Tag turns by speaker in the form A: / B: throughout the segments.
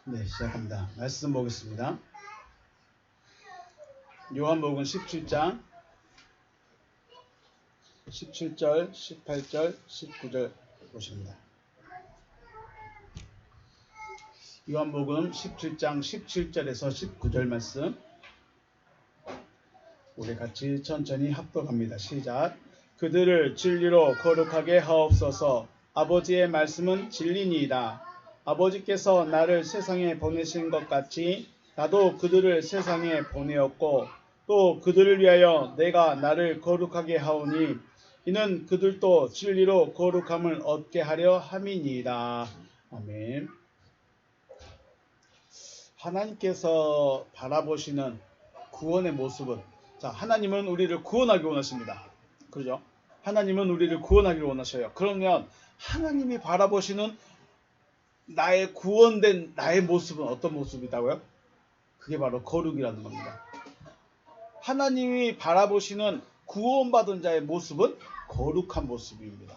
A: 네, 시작합니다. 말씀 보겠습니다. 요한복음 17장 17절, 18절, 19절 보십니다. 요한복음 17장 17절에서 19절 말씀 우리 같이 천천히 합독합니다. 시작. 그들을 진리로 거룩하게 하옵소서. 아버지의 말씀은 진리니이다. 아버지께서 나를 세상에 보내신 것 같이 나도 그들을 세상에 보내었고 또 그들을 위하여 내가 나를 거룩하게 하오니 이는 그들도 진리로 거룩함을 얻게 하려 함이니이다. 아멘. 하나님께서 바라보시는 구원의 모습은, 자, 하나님은 우리를 구원하기 원하십니다. 그렇죠? 하나님은 우리를 구원하기를 원하셔요. 그러면 하나님이 바라보시는 나의 구원된 나의 모습은 어떤 모습이다고요? 그게 바로 거룩이라는 겁니다. 하나님이 바라보시는 구원받은 자의 모습은 거룩한 모습입니다.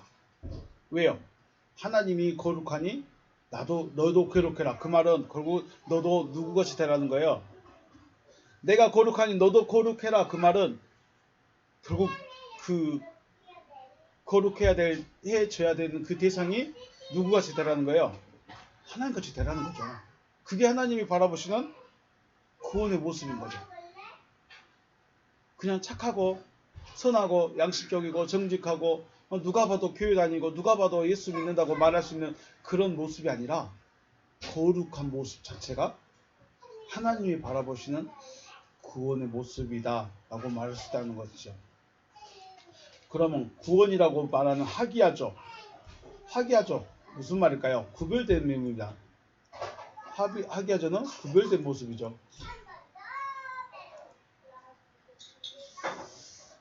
A: 왜요? 하나님이 거룩하니 너도 거룩해라. 그 말은 결국 너도 누구같이 되라는 거예요. 내가 거룩하니 너도 거룩해라. 그 말은 결국 그 해줘야 되는 그 대상이 누구같이 되라는 거예요. 하나님같이 되라는 거죠. 그게 하나님이 바라보시는 구원의 모습인 거죠. 그냥 착하고 선하고 양심적이고 정직하고 누가 봐도 교회 다니고 누가 봐도 예수 믿는다고 말할 수 있는 그런 모습이 아니라 거룩한 모습 자체가 하나님이 바라보시는 구원의 모습이다 라고 말할 수 있다는 것이죠. 그러면 구원이라고 말하는 하기야죠. 무슨 말일까요? 구별된 의미입니다. 하기야죠는 구별된 모습이죠.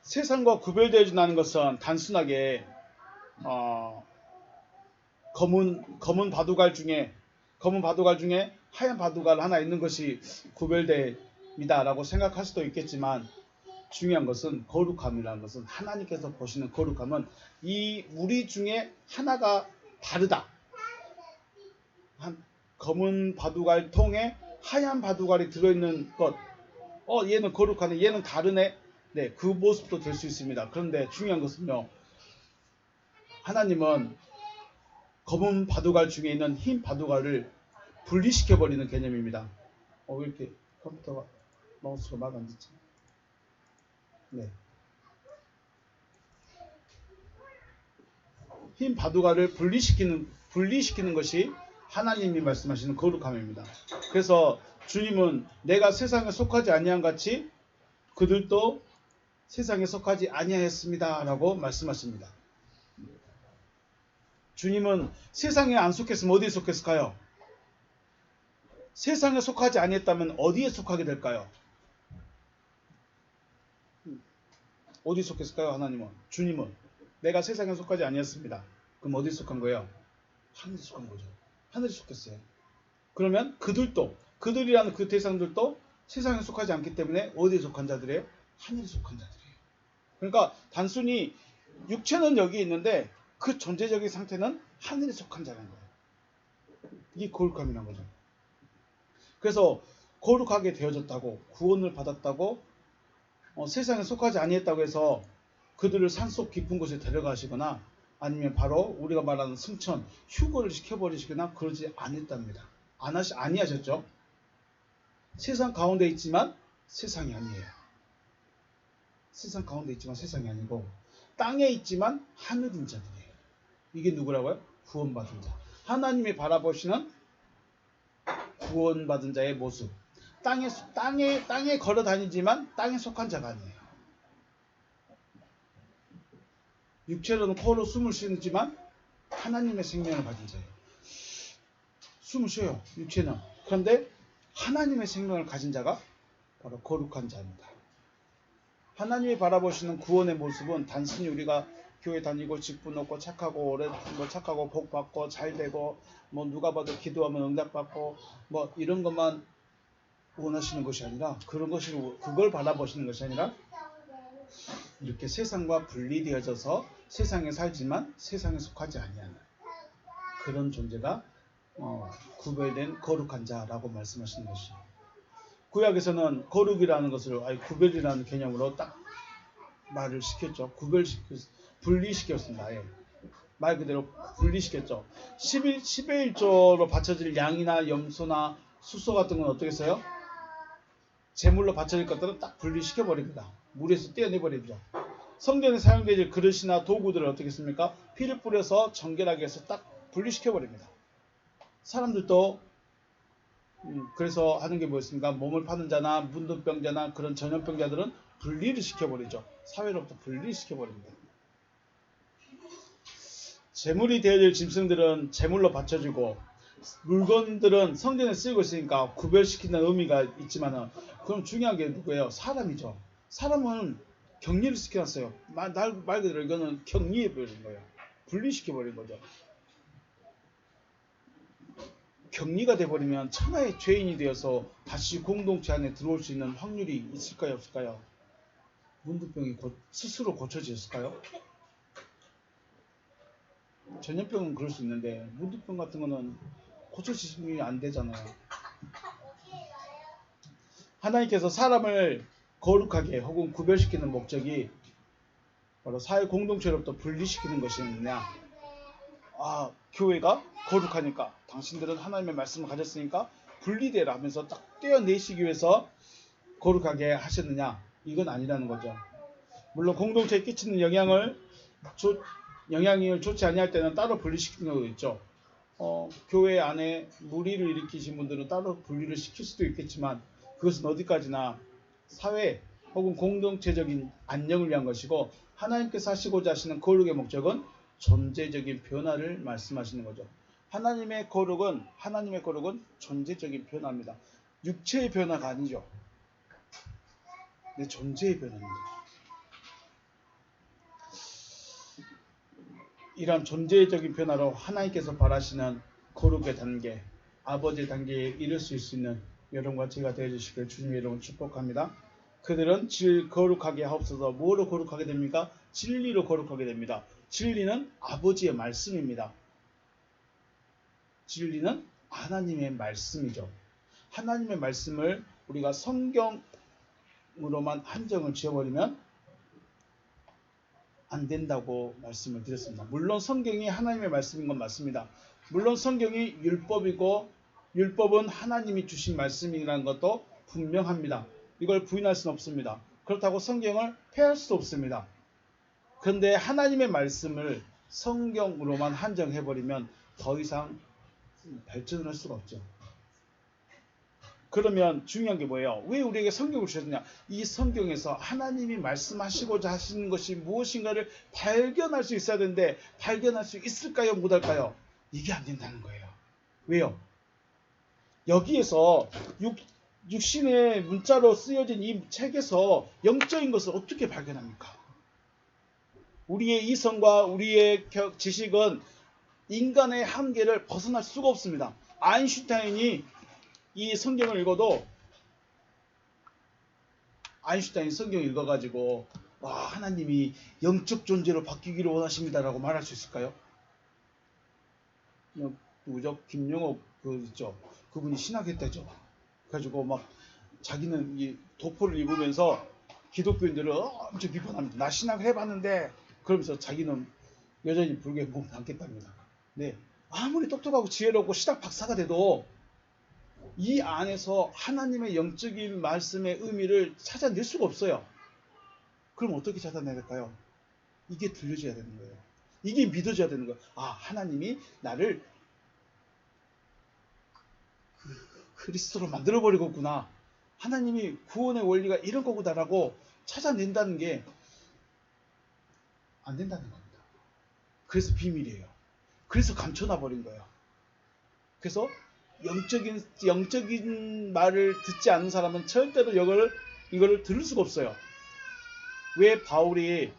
A: 세상과 구별되어진다는 것은 단순하게 검은 바둑알 중에 하얀 바둑알 하나 있는 것이 구별됩니다 라고 생각할 수도 있겠지만, 중요한 것은 거룩함이라는 것은 하나님께서 보시는 거룩함은 이 우리 중에 하나가 다르다. 검은 바둑알 통에 하얀 바둑알이 들어있는 것, 얘는 거룩하네, 얘는 다르네, 네, 그 모습도 될 수 있습니다. 그런데 중요한 것은요, 하나님은 검은 바둑알 중에 있는 흰 바둑알을 분리시켜버리는 개념입니다. 왜 이렇게 컴퓨터가 마우스가 막 안 듣지? 네. 흰 바둑알을 분리시키는 것이 하나님이 말씀하시는 거룩함입니다. 그래서 주님은 내가 세상에 속하지 아니한 같이 그들도 세상에 속하지 아니하였습니다 라고 말씀하십니다. 주님은 세상에 안 속했으면 어디에 속했을까요? 세상에 속하지 아니했다면 어디에 속하게 될까요? 어디에 속했을까요? 하나님은, 주님은 내가 세상에 속하지 아니했습니다. 그럼 어디에 속한 거예요? 하늘에 속한 거죠. 하늘에 속했어요. 그러면 그들이라는 그 대상들도 세상에 속하지 않기 때문에 어디에 속한 자들이에요? 하늘에 속한 자들이에요. 그러니까 단순히 육체는 여기 있는데 그 존재적인 상태는 하늘에 속한 자라는 거예요. 이게 거룩함이라는 거죠. 그래서 거룩하게 되어졌다고, 구원을 받았다고, 세상에 속하지 아니했다고 해서 그들을 산속 깊은 곳에 데려가시거나 아니면 바로 우리가 말하는 승천, 휴거를 시켜버리시거나 그러지 않았답니다. 아니하셨죠? 세상 가운데 있지만 세상이 아니에요. 세상 가운데 있지만 세상이 아니고 땅에 있지만 하늘인 자들이에요. 이게 누구라고요? 구원받은 자. 하나님이 바라보시는 구원받은 자의 모습. 땅에 걸어 다니지만 땅에 속한 자가 아니에요. 육체로는 코로 숨을 쉬지만 하나님의 생명을 가진 자예요. 숨을 쉬어요, 육체는. 그런데 하나님의 생명을 가진 자가 바로 거룩한 자입니다. 하나님이 바라보시는 구원의 모습은 단순히 우리가 교회 다니고 직분 얻고 착하고 착하고 복 받고 잘 되고 누가 봐도 기도하면 응답 받고 이런 것만 원하시는 것이 아니라 그걸 바라보시는 것이 아니라 이렇게 세상과 분리되어져서 세상에 살지만 세상에 속하지 아니하는 그런 존재가 구별된 거룩한 자라고 말씀하시는 것이죠. 구약에서는 거룩이라는 것을 구별이라는 개념으로 딱 말을 시켰죠. 분리시켰습니다. 예. 말 그대로 분리시켰죠. 10의 1조로 바쳐질 양이나 염소나 수소 같은 건 어떻게 써요? 제물로 바쳐질 것들은 딱 분리시켜버립니다. 물에서 떼어내버립니다. 성전에 사용되는 그릇이나 도구들을 어떻게 씁니까? 피를 뿌려서 정결하게 해서 딱 분리시켜버립니다. 사람들도 그래서 하는 게 뭐였습니까? 몸을 파는 자나 문둥병자나 그런 전염병자들은 분리를 시켜버리죠. 사회로부터 분리시켜버립니다. 제물이 되어질 짐승들은 제물로 바쳐지고 물건들은 성전에 쓰이고 있으니까 구별시키는 의미가 있지만은 그럼 중요한 게 누구예요? 사람이죠. 사람은 격리를 시켜놨어요. 말 그대로 이거는 격리해버린 거예요. 분리시켜버린 거죠. 격리가 돼버리면 천하의 죄인이 되어서 다시 공동체 안에 들어올 수 있는 확률이 있을까요? 없을까요? 문둥병이 스스로 고쳐졌을까요? 전염병은 그럴 수 있는데 문둥병 같은 거는 고쳐지심이 안 되잖아요. 하나님께서 사람을 거룩하게 혹은 구별시키는 목적이 바로 사회 공동체로부터 분리시키는 것이냐. 교회가 거룩하니까 당신들은 하나님의 말씀을 가졌으니까 분리되라 하면서 딱 떼어내시기 위해서 거룩하게 하셨느냐. 이건 아니라는 거죠. 물론 공동체에 끼치는 영향을 좋지 아니할 때는 따로 분리시키는 경우도 있죠. 교회 안에 무리를 일으키신 분들은 따로 분리를 시킬 수도 있겠지만 그것은 어디까지나 사회 혹은 공동체적인 안녕을 위한 것이고 하나님께서 하시고자 하시는 거룩의 목적은 존재적인 변화를 말씀하시는 거죠. 하나님의 거룩은 존재적인 변화입니다. 육체의 변화가 아니죠. 내 존재의 변화입니다. 이러한 존재적인 변화로 하나님께서 바라시는 거룩의 단계, 아버지의 단계에 이를 수 있는 여러분과 제가 되어주시길 주님의 이름으로 축복합니다. 그들은 거룩하게 하옵소서. 뭐로 거룩하게 됩니까? 진리로 거룩하게 됩니다. 진리는 아버지의 말씀입니다. 진리는 하나님의 말씀이죠. 하나님의 말씀을 우리가 성경으로만 한정을 지어버리면 안 된다고 말씀을 드렸습니다. 물론 성경이 하나님의 말씀인 건 맞습니다. 물론 성경이 율법이고 율법은 하나님이 주신 말씀이라는 것도 분명합니다. 이걸 부인할 수는 없습니다. 그렇다고 성경을 폐할 수도 없습니다. 그런데 하나님의 말씀을 성경으로만 한정해버리면 더 이상 발전을 할 수가 없죠. 그러면 중요한 게 뭐예요? 왜 우리에게 성경을 주셨느냐? 이 성경에서 하나님이 말씀하시고자 하시는 것이 무엇인가를 발견할 수 있어야 되는데 발견할 수 있을까요? 못할까요? 이게 안 된다는 거예요. 왜요? 여기에서 육신의 문자로 쓰여진 이 책에서 영적인 것을 어떻게 발견합니까? 우리의 이성과 우리의 지식은 인간의 한계를 벗어날 수가 없습니다. 아인슈타인이 이 성경을 읽어도 아인슈타인 성경을 읽어가지고 하나님이 영적 존재로 바뀌기를 원하십니다라고 말할 수 있을까요? 누구죠? 김용옥 있죠. 그분이 신학했다죠. 그래가지고 막 자기는 이 도포를 입으면서 기독교인들을 엄청 비판합니다. 나 신학해봤는데 그러면서 자기는 여전히 불교에 몸 남겠답니다. 네, 아무리 똑똑하고 지혜롭고 신학 박사가 돼도 이 안에서 하나님의 영적인 말씀의 의미를 찾아낼 수가 없어요. 그럼 어떻게 찾아내야 될까요? 이게 들려줘야 되는 거예요. 이게 믿어져야 되는 거예요. 하나님이 나를 그리스도로 만들어버리겠구나. 하나님이 구원의 원리가 이런 거구나라고 찾아낸다는 게 안 된다는 겁니다. 그래서 비밀이에요. 그래서 감춰놔버린 거예요. 그래서 영적인 말을 듣지 않는 사람은 절대로 이거를 들을 수가 없어요. 왜 바울이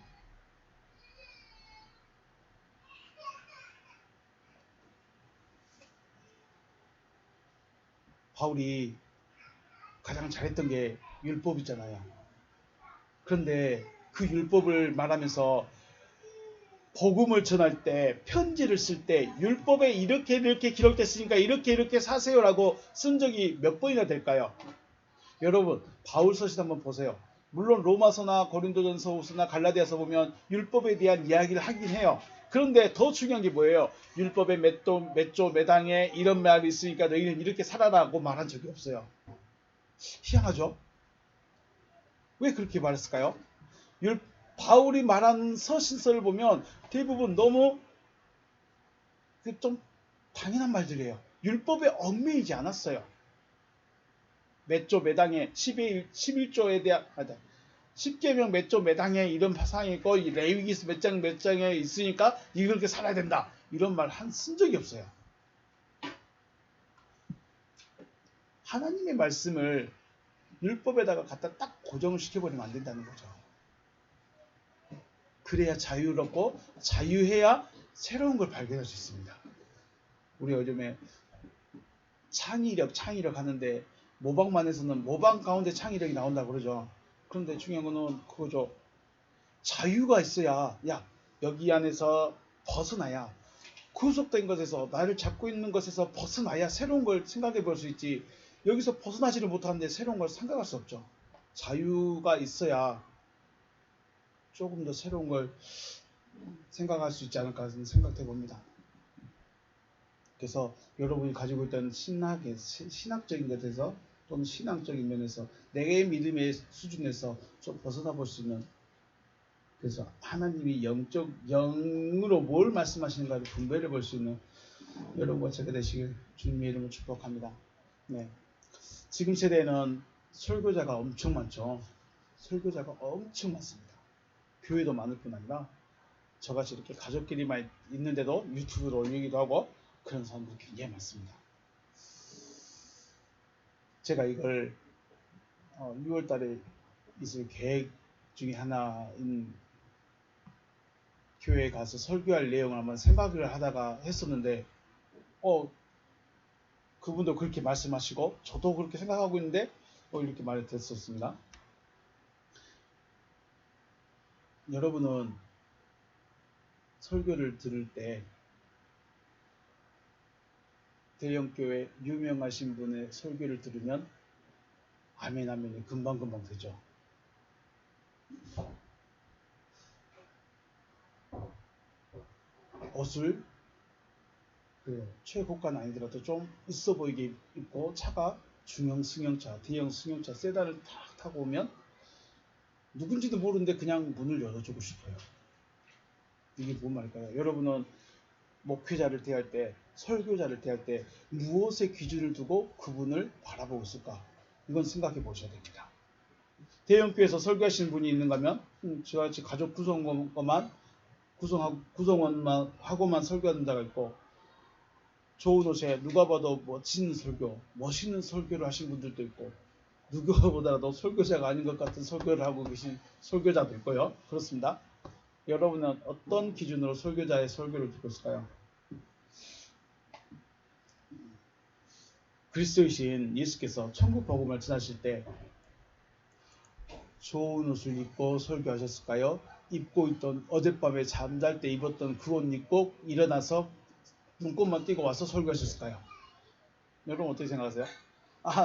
A: 가장 잘했던 게 율법이잖아요. 그런데 그 율법을 말하면서 복음을 전할 때, 편지를 쓸 때 율법에 이렇게 기록됐으니까 이렇게 사세요라고 쓴 적이 몇 번이나 될까요? 여러분, 바울 서신 한번 보세요. 물론 로마서나 고린도전서나 갈라디아서 보면 율법에 대한 이야기를 하긴 해요. 그런데 더 중요한 게 뭐예요? 율법에 몇 조 몇 항에 이런 말이 있으니까 너희는 이렇게 살아라고 말한 적이 없어요. 희한하죠? 왜 그렇게 말했을까요? 바울이 말한 서신서를 보면 대부분 너무 좀 당연한 말들이에요. 율법에 얽매이지 않았어요. 몇 조 몇 항에 11조에 대한 10계명 몇 조 몇 항에 이런 사항이 있고 레위기스 몇 장에 있으니까 이렇게 살아야 된다. 이런 말 쓴 적이 없어요. 하나님의 말씀을 율법에다가 갖다 딱 고정을 시켜버리면 안 된다는 거죠. 그래야 자유롭고 자유해야 새로운 걸 발견할 수 있습니다. 우리 요즘에 창의력 하는데 모방만에서는 모방 가운데 창의력이 나온다고 그러죠. 그런데 중요한 거는 그거죠. 자유가 있어야 여기 안에서 벗어나야 구속된 것에서 나를 잡고 있는 것에서 벗어나야 새로운 걸 생각해 볼 수 있지. 여기서 벗어나지를 못하는데 새로운 걸 생각할 수 없죠. 자유가 있어야 조금 더 새로운 걸 생각할 수 있지 않을까 생각해 봅니다. 그래서 여러분이 가지고 있던 신학적인 것에서 또는 신앙적인 면에서 내 믿음의 수준에서 좀 벗어나 볼 수 있는, 그래서 하나님이 영으로 뭘 말씀하시는가를 분별해 볼 수 있는 여러분과 제가 되시길 주님의 이름으로 축복합니다. 네. 지금 세대에는 설교자가 엄청 많죠. 설교자가 엄청 많습니다. 교회도 많을 뿐 아니라 저같이 이렇게 가족끼리만 있는데도 유튜브로 올리기도 하고 그런 사람들이 굉장히 많습니다. 제가 이걸 6월 달에 있을 계획 중에 하나인 교회에 가서 설교할 내용을 한번 생각을 하다가 했었는데 그분도 그렇게 말씀하시고 저도 그렇게 생각하고 있는데 이렇게 말을 듣었습니다. 여러분은 설교를 들을 때 대형교회 유명하신 분의 설교를 들으면 아멘이 금방금방 되죠. 옷을 최고가는 아니더라도 좀 있어 보이게 입고 차가 중형 승용차, 대형 승용차, 세단을 탁 타고 오면 누군지도 모르는데 그냥 문을 열어주고 싶어요. 이게 뭔 말일까요? 여러분은 목회자를 대할 때, 설교자를 대할 때 무엇의 기준을 두고 그분을 바라보고 있을까? 이건 생각해 보셔야 됩니다. 대형교회에서 설교하시는 분이 있는가 하면 저같이 가족 구성원만 하고만 설교하는 자가 있고, 좋은 옷에 누가 봐도 멋진 설교, 멋있는 설교를 하신 분들도 있고, 누구보다도 설교자가 아닌 것 같은 설교를 하고 계신 설교자도 있고요. 그렇습니다. 여러분은 어떤 기준으로 설교자의 설교를 듣고 있을까요? 그리스도이신 예수께서 천국 복음을 전하실 때 좋은 옷을 입고 설교하셨을까요? 입고 있던 어젯밤에 잠잘 때 입었던 그 옷 입고 일어나서 눈곱만 띄고 와서 설교하셨을까요? 여러분 어떻게 생각하세요?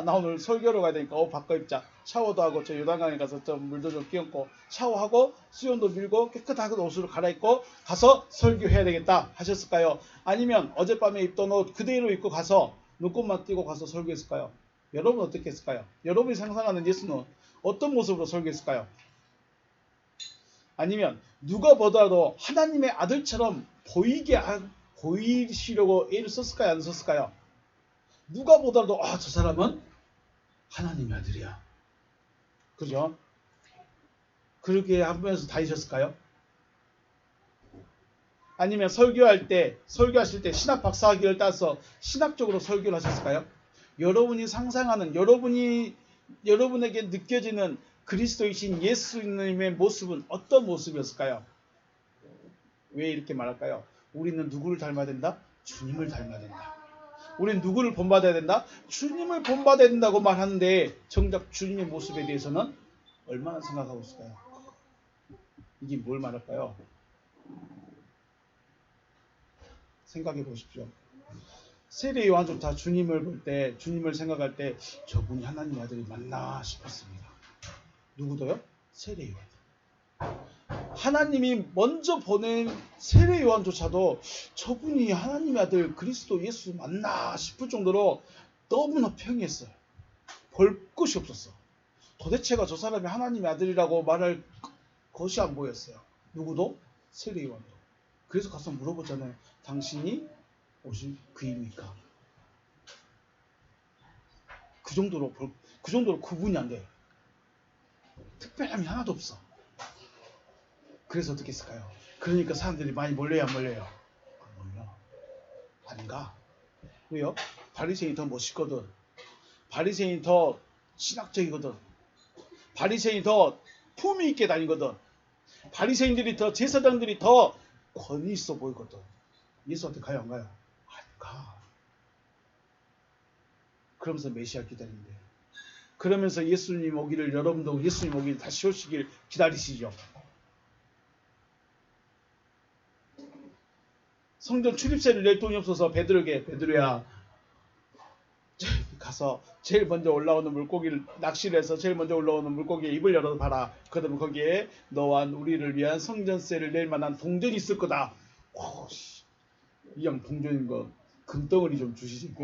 A: 나 오늘 설교로 가야 되니까 옷 바꿔 입자. 샤워도 하고 저 요단강에 가서 좀 물도 좀 끼얹고 샤워하고 수염도 밀고 깨끗하게 옷으로 갈아입고 가서 설교해야 되겠다 하셨을까요? 아니면 어젯밤에 입던 옷 그대로 입고 가서 눈곱만 띄고 가서 설교했을까요? 여러분 어떻게 했을까요? 여러분이 상상하는 예수는 어떤 모습으로 설교했을까요? 아니면 누가 보더라도 하나님의 아들처럼 보이시려고 애를 썼을까요? 안 썼을까요? 누가 보더라도 저 사람은 하나님의 아들이야. 그죠? 그렇게 하면서 다니셨을까요? 아니면 설교하실 때 신학 박사학위를 따서 신학적으로 설교를 하셨을까요? 여러분이 상상하는, 여러분에게 느껴지는 그리스도이신 예수님의 모습은 어떤 모습이었을까요? 왜 이렇게 말할까요? 우리는 누구를 닮아야 된다? 주님을 닮아야 된다. 우리는 누구를 본받아야 된다? 주님을 본받아야 된다고 말하는데 정작 주님의 모습에 대해서는 얼마나 생각하고 있을까요? 이게 뭘 말할까요? 생각해 보십시오. 세례 요한조차 주님을 볼 때, 주님을 생각할 때 저분이 하나님의 아들이 맞나 싶었습니다. 누구도요? 세례 요한. 하나님이 먼저 보낸 세례 요한조차도 저분이 하나님의 아들 그리스도 예수 맞나 싶을 정도로 너무나 평이했어요. 볼 것이 없었어. 도대체가 저 사람이 하나님의 아들이라고 말할 것이 안 보였어요. 누구도? 세례 요한도. 그래서 가서 물어보잖아요. 당신이 오실 그입니까? 그 정도로 구분이 안 돼. 특별함이 하나도 없어. 그래서 어떻게 했을까요? 그러니까 사람들이 많이 몰려요, 안 몰려요? 안 몰려. 안 가. 왜요? 바리새인이 더 멋있거든. 바리새인이 더 신학적이거든. 바리새인이 더 품위 있게 다니거든. 바리새인들이 더, 제사장들이 더 권위 있어 보이거든. 예수한테 가요, 안 가요? 안 가. 그러면서 메시아 기다린대. 그러면서 예수님 오기를, 여러분도 예수님 오기를 다시 오시길 기다리시죠. 성전 출입세를 낼 돈이 없어서 베드로에게, 베드로야 가서 제일 먼저 올라오는 물고기를 낚시를 해서 제일 먼저 올라오는 물고기의 입을 열어서 봐라. 그러면 거기에 너와 우리를 위한 성전세를 낼 만한 동전이 있을 거다. 이 양 동전인 거 금덩어리 좀 주시지.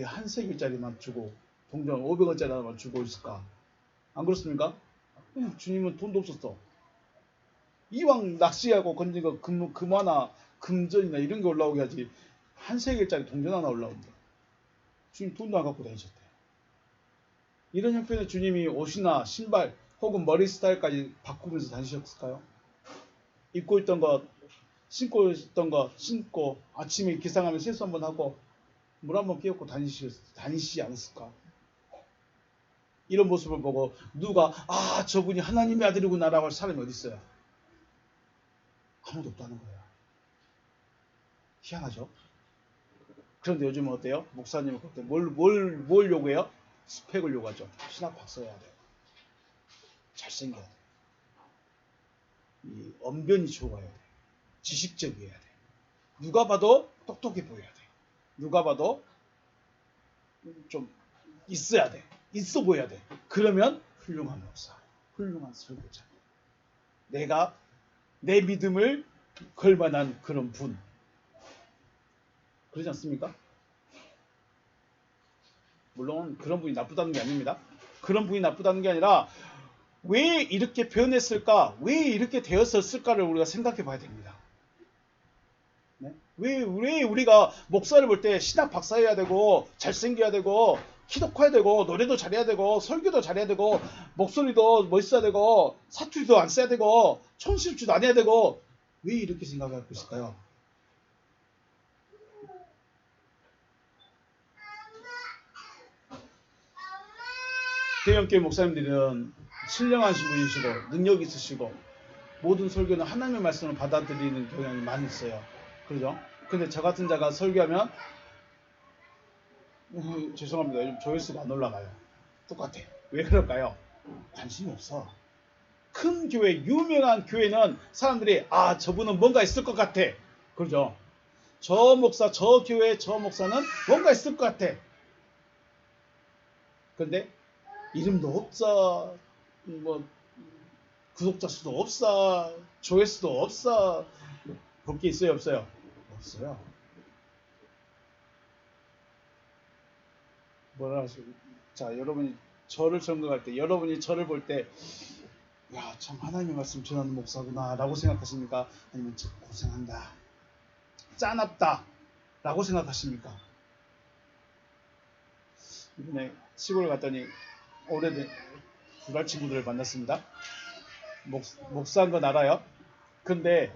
A: 한 세겔짜리만 주고 동전 500원짜리 하나만 주고 있을까? 안 그렇습니까? 주님은 돈도 없었어. 이왕 낚시하고 건진 거 금 하나, 금전이나 이런 게 올라오게 하지. 한 세겔짜리 동전 하나 올라온다. 주님 돈도 안 갖고 다니셨대. 이런 형편에 주님이 옷이나 신발 혹은 머리 스타일까지 바꾸면서 다니셨을까요? 입고 있던 것, 신고 있던 것 신고 아침에 기상하면 세수 한번 하고 물 한번 끼얹고 다니시지 않았을까? 이런 모습을 보고 누가 저분이 하나님의 아들이구나라고 할 사람이 어디 있어요? 아무도 없다는 거예요. 희한하죠? 그런데 요즘은 어때요? 목사님은 그때 뭘 요구해요? 스펙을 요구하죠. 신학 박사여야 돼요. 잘생겨야 돼요. 이 언변이 좋아야 돼요. 지식적이어야 돼요. 누가 봐도 똑똑해 보여야 돼요. 누가 봐도 좀 있어야 돼. 있어 보여야 돼. 그러면 훌륭한 목사, 훌륭한 설교자. 내가 내 믿음을 걸 만한 그런 분. 그러지 않습니까? 물론 그런 분이 나쁘다는 게 아닙니다. 그런 분이 나쁘다는 게 아니라 왜 이렇게 변했을까? 왜 이렇게 되었을까를 우리가 생각해 봐야 됩니다. 네? 왜 우리가 목사를 볼 때 신학 박사여야 되고 잘생겨야 되고 키도 커야 되고 노래도 잘해야 되고 설교도 잘해야 되고 목소리도 멋있어야 되고 사투리도 안 써야 되고 촌스럽지도 않아야 되고 왜 이렇게 생각하고 있을까요? 대형교회 목사님들은 신령하신 분이시고 능력 있으시고 모든 설교는 하나님의 말씀을 받아들이는 경향이 많이 있어요. 그렇죠? 근데 저 같은 자가 설교하면 죄송합니다. 요즘 조회수가 안 올라가요. 똑같아. 왜 그럴까요? 관심이 없어. 큰 교회, 유명한 교회는 사람들이 저분은 뭔가 있을 것 같아. 그렇죠? 저 목사, 저 교회, 저 목사는 뭔가 있을 것 같아. 근데 이름도 없어. 구독자 수도 없어. 조회수도 없어. 볼 게 있어요, 없어요? 없어요. 뭐라 하시고. 자, 여러분이 저를 점검할 때, 여러분이 저를 볼 때, 참 하나님의 말씀 전하는 목사구나 라고 생각하십니까? 아니면 고생한다, 짜납다 라고 생각하십니까? 이번에 시골 갔더니 오래된 두달 친구들을 만났습니다. 목사인 건 알아요. 근데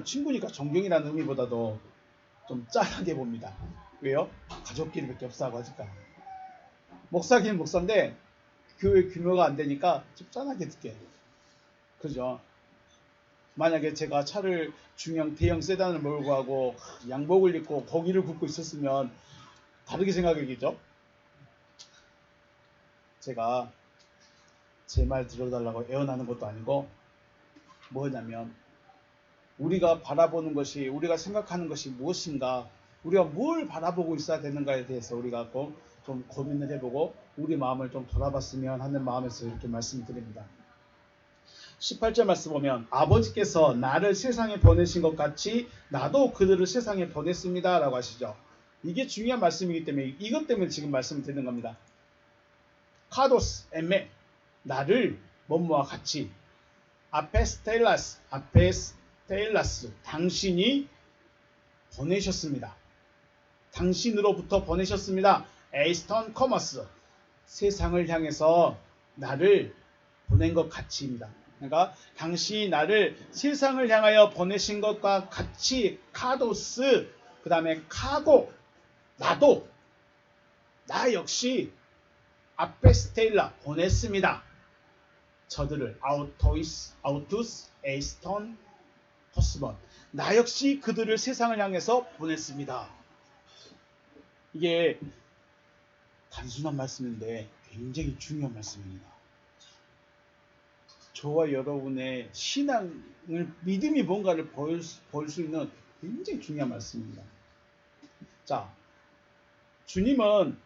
A: 친구니까 존경이라는 의미보다도 좀 짠하게 봅니다. 왜요? 가족끼리밖에 없어하고 하니까. 목사긴 목사인데 교회 규모가 안 되니까 좀 짠하게 듣게. 그죠? 만약에 제가 차를 중형 대형 세단을 몰고 하고 양복을 입고 고기를 굽고 있었으면 다르게 생각하겠죠? 제가 제 말 들어달라고 애원하는 것도 아니고 뭐냐면 우리가 바라보는 것이, 우리가 생각하는 것이 무엇인가, 우리가 뭘 바라보고 있어야 되는가에 대해서 우리가 좀 고민을 해보고 우리 마음을 좀 돌아봤으면 하는 마음에서 이렇게 말씀드립니다. 18절 말씀 보면 아버지께서 나를 세상에 보내신 것 같이 나도 그들을 세상에 보냈습니다 라고 하시죠. 이게 중요한 말씀이기 때문에 이것 때문에 지금 말씀을 드리는 겁니다. 카도스, 에메, 나를 뭐뭐와 같이, 아페스텔라스, 당신이 보내셨습니다. 당신으로부터 보내셨습니다. 에이스턴 커머스, 세상을 향해서 나를 보낸 것 같이입니다. 그러니까 당신이 나를 세상을 향하여 보내신 것과 같이, 카도스, 그 다음에 카고, 나도, 나 역시 아페스텔라 보냈습니다. 저들을 아우투스, 에이스턴, 토스번, 나 역시 그들을 세상을 향해서 보냈습니다. 이게 단순한 말씀인데 굉장히 중요한 말씀입니다. 저와 여러분의 신앙을, 믿음이 뭔가를 보일 수 있는 굉장히 중요한 말씀입니다. 자, 주님은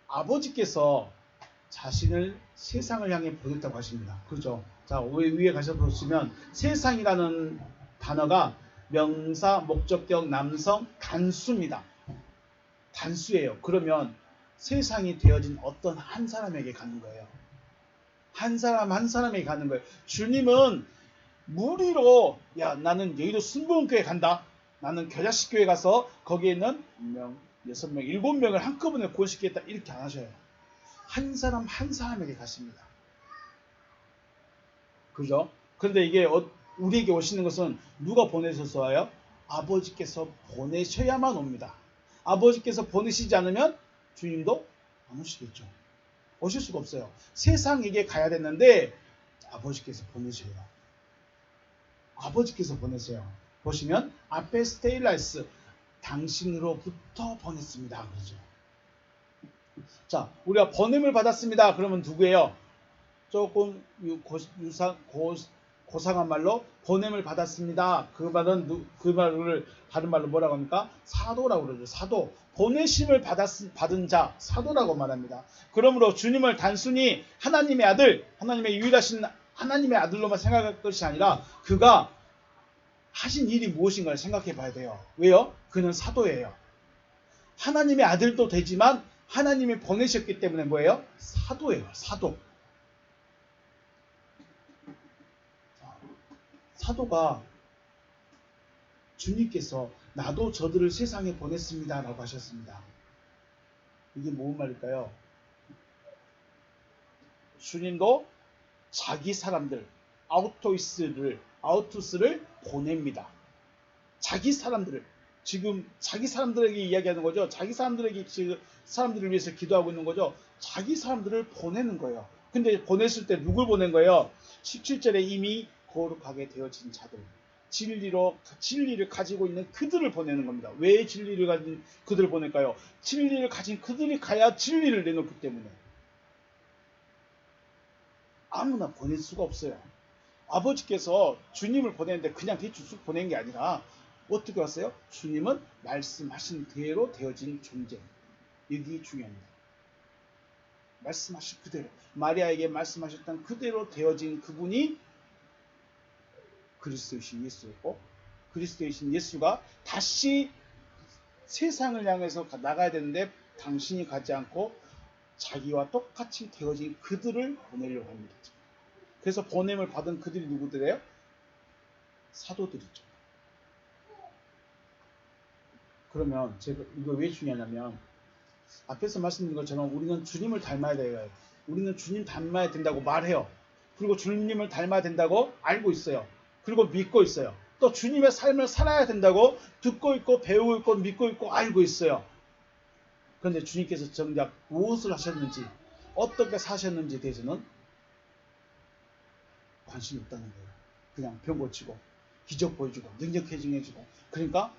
A: 아버지께서 자신을 세상을 향해 보냈다고 하십니다. 그렇죠? 자, 위에 가셔서 보시면 세상이라는 단어가 명사, 목적격, 남성, 단수입니다. 단수예요. 그러면 세상이 되어진 어떤 한 사람에게 가는 거예요. 한 사람에게 가는 거예요. 주님은 무리로, 야, 나는 여의도 순복음교회 간다. 나는 겨자식교회 가서 거기에 있는 6명, 7명을 한꺼번에 구원시키겠다. 이렇게 안 하셔요. 한 사람에게 가십니다. 그죠? 그런데 이게 우리에게 오시는 것은 누가 보내셔서 와요? 아버지께서 보내셔야만 옵니다. 아버지께서 보내시지 않으면 주님도 안 오시겠죠. 오실 수가 없어요. 세상에게 가야 되는데 아버지께서 보내셔요. 아버지께서 보내세요. 보시면 아페스테일라스, 당신으로부터 보냈습니다. 그러죠. 자, 우리가 번임을 받았습니다. 그러면 누구예요? 조금 고상한 말로 번임을 받았습니다. 그 말을 다른 말로 뭐라고 합니까? 사도라고 그러죠. 사도. 보내심을 받은 자, 사도라고 말합니다. 그러므로 주님을 단순히 하나님의 아들, 하나님의 유일하신 하나님의 아들로만 생각할 것이 아니라 그가 하신 일이 무엇인가를 생각해 봐야 돼요. 왜요? 그는 사도예요. 하나님의 아들도 되지만 하나님이 보내셨기 때문에 뭐예요? 사도예요. 사도. 사도가 주님께서 나도 저들을 세상에 보냈습니다 라고 하셨습니다. 이게 무슨 말일까요? 주님도 자기 사람들, 아우투스를 보냅니다. 자기 사람들을, 지금 자기 사람들에게 이야기하는 거죠. 자기 사람들에게 지금 사람들을 위해서 기도하고 있는 거죠. 자기 사람들을 보내는 거예요. 근데 보냈을 때 누굴 보낸 거예요? 17절에 이미 거룩하게 되어진 자들, 진리를 가지고 있는 그들을 보내는 겁니다. 왜 진리를 가진 그들을 보낼까요? 진리를 가진 그들이 가야 진리를 내놓기 때문에. 아무나 보낼 수가 없어요. 아버지께서 주님을 보내는데 그냥 대충 쑥 보낸 게 아니라 어떻게 왔어요? 주님은 말씀하신 대로 되어진 존재. 이게 중요합니다. 말씀하신 그대로, 마리아에게 말씀하셨던 그대로 되어진 그분이 그리스도이신 예수였고, 그리스도이신 예수가 다시 세상을 향해서 나가야 되는데 당신이 가지 않고 자기와 똑같이 되어진 그들을 보내려고 합니다. 그래서 보냄을 받은 그들이 누구들이에요? 사도들이죠. 그러면 제가 이거 왜 중요하냐면 앞에서 말씀드린 것처럼 우리는 주님을 닮아야 돼요. 우리는 주님 닮아야 된다고 말해요. 그리고 주님을 닮아야 된다고 알고 있어요. 그리고 믿고 있어요. 또 주님의 삶을 살아야 된다고 듣고 있고 배우고 있고 믿고 있고 알고 있어요. 그런데 주님께서 정작 무엇을 하셨는지, 어떻게 사셨는지에 대해서는 관심이 없다는 거예요. 그냥 병 고치고 기적 보여주고 능력 해주고, 그러니까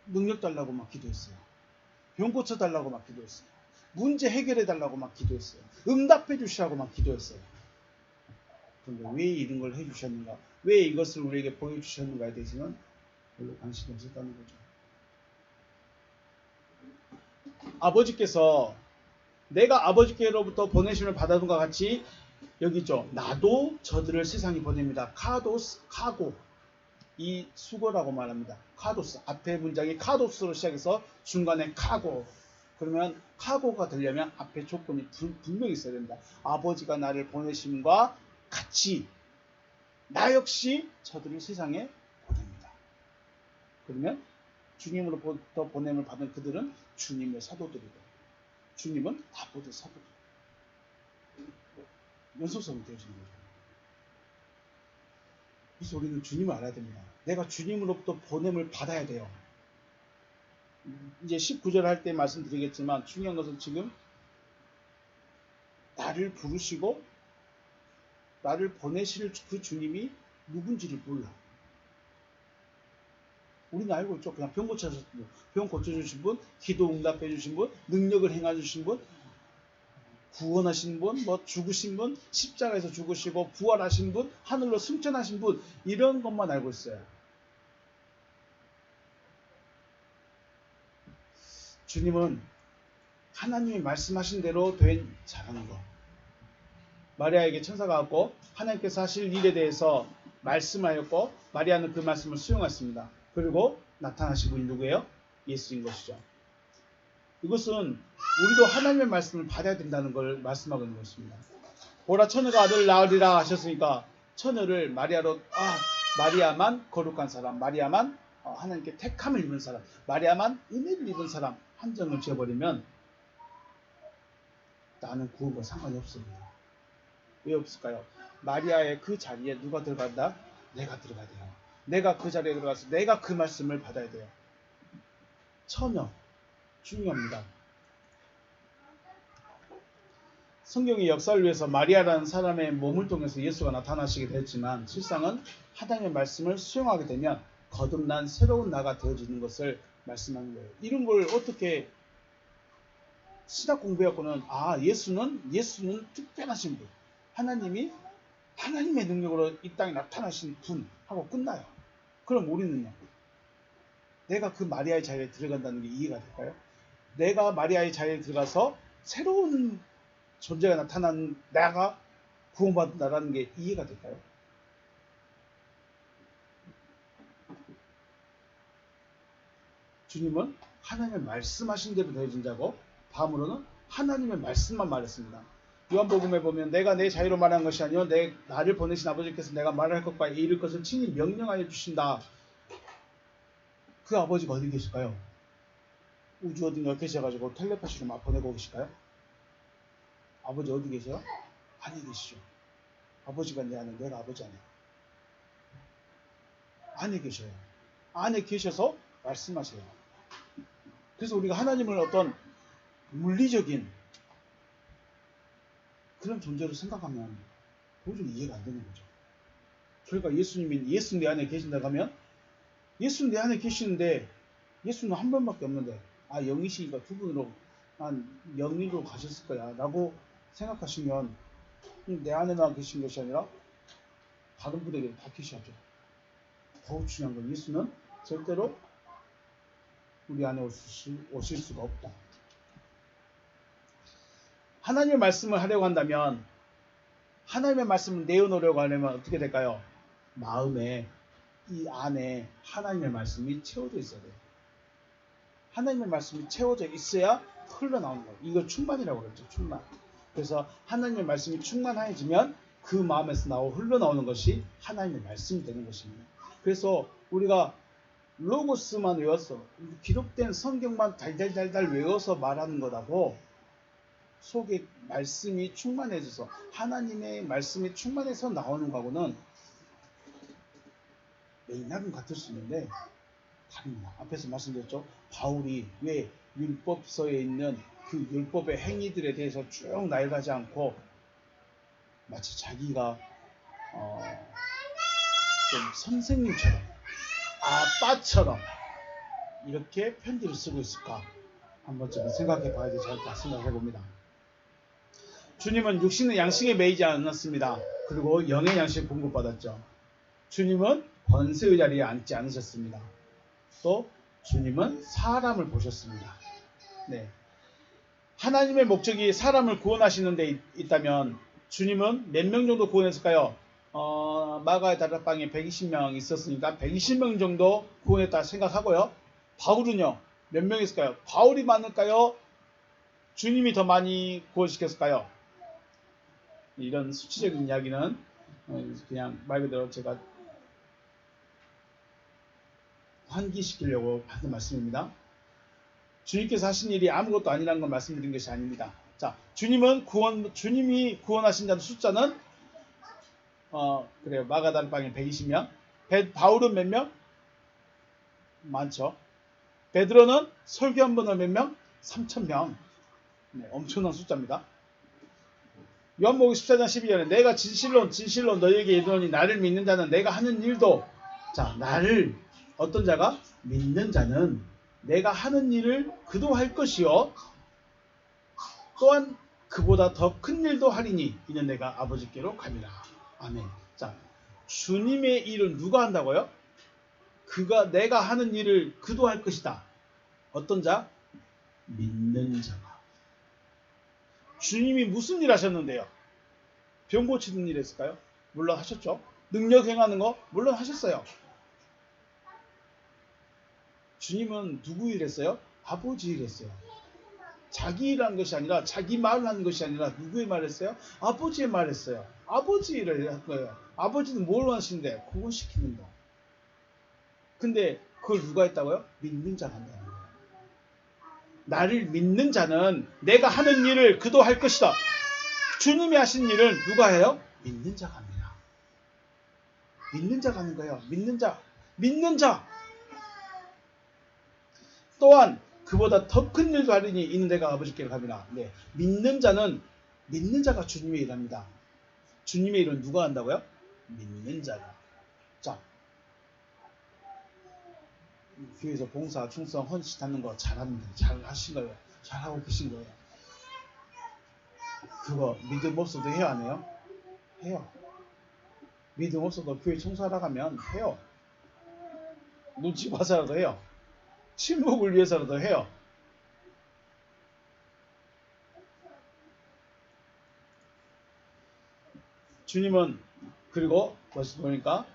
A: 능력 달라고 막 기도했어요. 병 고쳐달라고 막 기도했어요. 문제 해결해달라고 막 기도했어요. 응답해 주시라고 막 기도했어요. 그런데 왜 이런 걸 해주셨는가? 왜 이것을 우리에게 보여주셨는가에 대해서는 별로 관심이 없었다는 거죠. 아버지께서 내가 아버지께로부터 보내심을 받아둔 것 같이 여기 있죠. 나도 저들을 세상에 보냅니다. 카도스, 카고. 이 수거라고 말합니다. 카도스. 앞에 문장이 카도스로 시작해서 중간에 카고. 그러면 카고가 되려면 앞에 조건이 분명히 있어야 됩니다. 아버지가 나를 보내심과 같이 나 역시 저들을 세상에 보냅니다. 그러면 주님으로부터 보냄을 받은 그들은 주님의 사도들이고 주님은 아버지의 사도들. 연속성이 되어지는 거죠. 그래서 우리는 주님을 알아야 됩니다. 내가 주님으로부터 보냄을 받아야 돼요. 이제 19절 할 때 말씀드리겠지만 중요한 것은 지금 나를 부르시고 나를 보내실 그 주님이 누군지를 몰라. 우리는 알고 있죠. 그냥 병 고쳐주신 분, 기도 응답해 주신 분, 능력을 행해 주신 분, 구원하신 분, 뭐 죽으신 분, 십자가에서 죽으시고 부활하신 분, 하늘로 승천하신 분, 이런 것만 알고 있어요. 주님은 하나님이 말씀하신 대로 된 자라는 것. 마리아에게 천사가 왔고 하나님께서 하실 일에 대해서 말씀하였고 마리아는 그 말씀을 수용했습니다. 그리고 나타나신 분이 누구예요? 예수인 것이죠. 이것은 우리도 하나님의 말씀을 받아야 된다는 걸 말씀하고 있는 것입니다. 보라 처녀가 아들을 낳으리라 하셨으니까 처녀를 마리아로 마리아만 거룩한 사람, 마리아만 하나님께 택함을 입은 사람, 마리아만 은혜를 입은 사람 한정을 지어버리면 나는 구원과 상관이 없습니다. 왜 없을까요? 마리아의 그 자리에 누가 들어간다? 내가 들어가야 돼요. 내가 그 자리에 들어가서 내가 그 말씀을 받아야 돼요. 처녀 중요합니다. 성경의 역사를 위해서 마리아라는 사람의 몸을 통해서 예수가 나타나시게 됐지만 실상은 하나님의 말씀을 수용하게 되면 거듭난 새로운 나가 되어지는 것을 말씀하는 거예요. 이런 걸 어떻게 신학 공부해갖고는 예수는 특별하신 분, 하나님이 하나님의 능력으로 이 땅에 나타나신 분 하고 끝나요. 그럼 우리는요? 내가 그 마리아의 자리에 들어간다는 게 이해가 될까요? 내가 마리아의 자리에 들어가서 새로운 존재가 나타난 내가 구원받는다라는 게 이해가 될까요? 주님은 하나님의 말씀하신 대로 되어진 자고 다음으로는 하나님의 말씀만 말했습니다. 요한복음에 보면 내가 내 자유로 말한 것이 아니요 나를 보내신 아버지께서 내가 말할 것과 이를 것을 친히 명령하여 주신다. 그 아버지가 어디 계실까요? 우주 어딘가 계셔가지고 텔레파시로 막 보내고 계실까요? 아버지 어디 계세요? 안에 계시죠. 아버지가 내 안에, 내가 아버지 안에. 안에 계셔요. 안에 계셔서 말씀하세요. 그래서 우리가 하나님을 어떤 물리적인 그런 존재로 생각하면 도저히 이해가 안 되는 거죠. 그러니까 예수 내 안에 계신다고 하면 예수는 내 안에 계시는데 예수는 한 번밖에 없는데 영이시니까 두 분으로 영리로 가셨을 거야 라고 생각하시면 내 안에만 계신 것이 아니라 다른 분에게 다 계셔야죠. 더욱 중요한 건 예수는 절대로 우리 안에 오실 수가 없다. 하나님의 말씀을 하려고 한다면 하나님의 말씀을 내어놓으려고 하려면 어떻게 될까요? 마음에 이 안에 하나님의 말씀이 채워져 있어야 돼요. 하나님의 말씀이 채워져 있어야 흘러나오는 거예요. 이걸 충만이라고 그랬죠. 충만. 그래서 하나님의 말씀이 충만해지면 그 마음에서 흘러나오는 것이 하나님의 말씀이 되는 것입니다. 그래서 우리가 로고스만 외워서 기록된 성경만 달달달달 외워서 말하는 것하고 속에 말씀이 충만해져서 하나님의 말씀이 충만해서 나오는 거하고는 맥락은 같을 수 있는데 다릅니다. 앞에서 말씀드렸죠. 바울이 왜 율법서에 있는 그 율법의 행위들에 대해서 쭉 나열하지 않고 마치 자기가 좀 선생님처럼 아빠처럼 이렇게 편지를 쓰고 있을까 한번쯤 생각해 봐야 되지 않을까 생각해 봅니다. 주님은 육신의 양식에 매이지 않았습니다. 그리고 영의 양식을 공급받았죠. 주님은 권세의 자리에 앉지 않으셨습니다. 또 주님은 사람을 보셨습니다. 네. 하나님의 목적이 사람을 구원하시는 데 있다면 주님은 몇 명 정도 구원했을까요? 마가의 다락방에 120명 있었으니까 120명 정도 구원했다 생각하고요. 바울은요, 몇 명 있을까요? 바울이 많을까요? 주님이 더 많이 구원시켰을까요? 이런 수치적인 이야기는 그냥 말 그대로 제가 환기시키려고 하는 말씀입니다. 주님께서 하신 일이 아무것도 아니라는 걸 말씀드린 것이 아닙니다. 자, 주님이 구원하신 자의 숫자는 그래요. 마가다락방에 120명. 바울은 몇 명? 많죠. 베드로는 설교 한 번을 몇 명? 3,000명. 네, 엄청난 숫자입니다. 요한복음 14장 12절에 내가 진실로 너희에게 이르노니 나를 믿는 자는 내가 하는 일도, 자, 나를 어떤 자가 믿는 자는 내가 하는 일을 그도 할 것이요 또한 그보다 더 큰 일도 하리니 이는 내가 아버지께로 가리라. 아멘. 자, 주님의 일을 누가 한다고요? 내가 하는 일을 그도 할 것이다. 어떤 자? 믿는 자가. 주님이 무슨 일 하셨는데요? 병 고치는 일 했을까요? 물론 하셨죠. 능력 행하는 거 물론 하셨어요. 주님은 누구 일 했어요? 아버지 일 했어요. 자기 일한 것이 아니라, 자기 말을 하는 것이 아니라 누구의 말을 했어요? 아버지의 말을 했어요. 아버지 일을 한 거예요. 아버지는 뭘 원하시는데? 구원시키는 거. 근데 그걸 누가 했다고요? 믿는 자가 한다는 거예요. 나를 믿는 자는 내가 하는 일을 그도 할 것이다. 주님이 하신 일을 누가 해요? 믿는 자가 합니다. 믿는 자가 하는 거예요. 믿는 자. 또한 그보다 더 큰 일도 하리니 이는 내가 아버지께로 가리라. 네. 믿는 자가 주님의 일합니다. 주님의 일은 누가 한다고요? 믿는 자가. 자, 교회에서 봉사, 충성, 헌신 하는 거 잘합니다. 잘 하신 거예요. 잘하고 계신 거예요. 그거 믿음 없어도 해요, 안 해요? 해요. 믿음 없어도 교회 청소하러 가면 해요. 눈치 봐서라도 해요. 침묵을 위해서라도 해요. 주님은, 그리고 벌써 보니까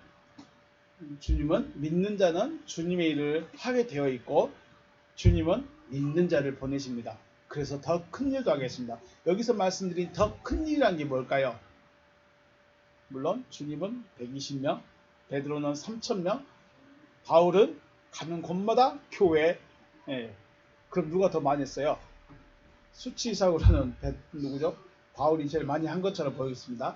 A: 주님은 믿는 자는 주님의 일을 하게 되어 있고 주님은 믿는 자를 보내십니다. 그래서 더 큰 일도 하겠습니다. 여기서 말씀드린 더 큰 일이란 게 뭘까요? 물론 주님은 120명, 베드로는 3,000명, 바울은 가는 곳마다 교회. 그럼 누가 더 많이 했어요? 수치상으로는 누구죠? 바울이 제일 많이 한 것처럼 보이겠습니다.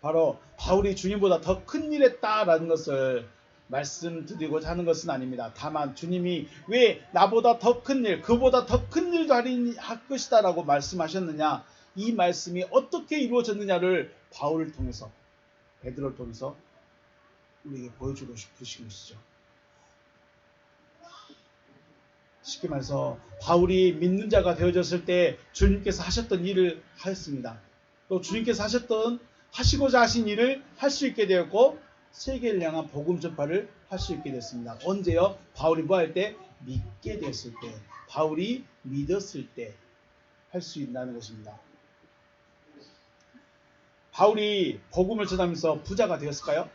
A: 바로 바울이 주님보다 더 큰 일 했다라는 것을 말씀드리고자 하는 것은 아닙니다. 다만 주님이 왜 나보다 더 큰 일, 그보다 더 큰 일도 할 것이다 라고 말씀하셨느냐, 이 말씀이 어떻게 이루어졌느냐를 바울을 통해서, 베드로를 통해서 우리에게 보여주고 싶으신 것이죠. 쉽게 말해서 바울이 믿는 자가 되어졌을 때 주님께서 하셨던 일을 하였습니다. 또 주님께서 하시고자 하신 일을 할 수 있게 되었고 세계를 향한 복음 전파를 할 수 있게 됐습니다. 언제요? 바울이 뭐 할 때? 믿게 됐을 때, 바울이 믿었을 때 할 수 있다는 것입니다. 바울이 복음을 전하면서 부자가 되었을까요?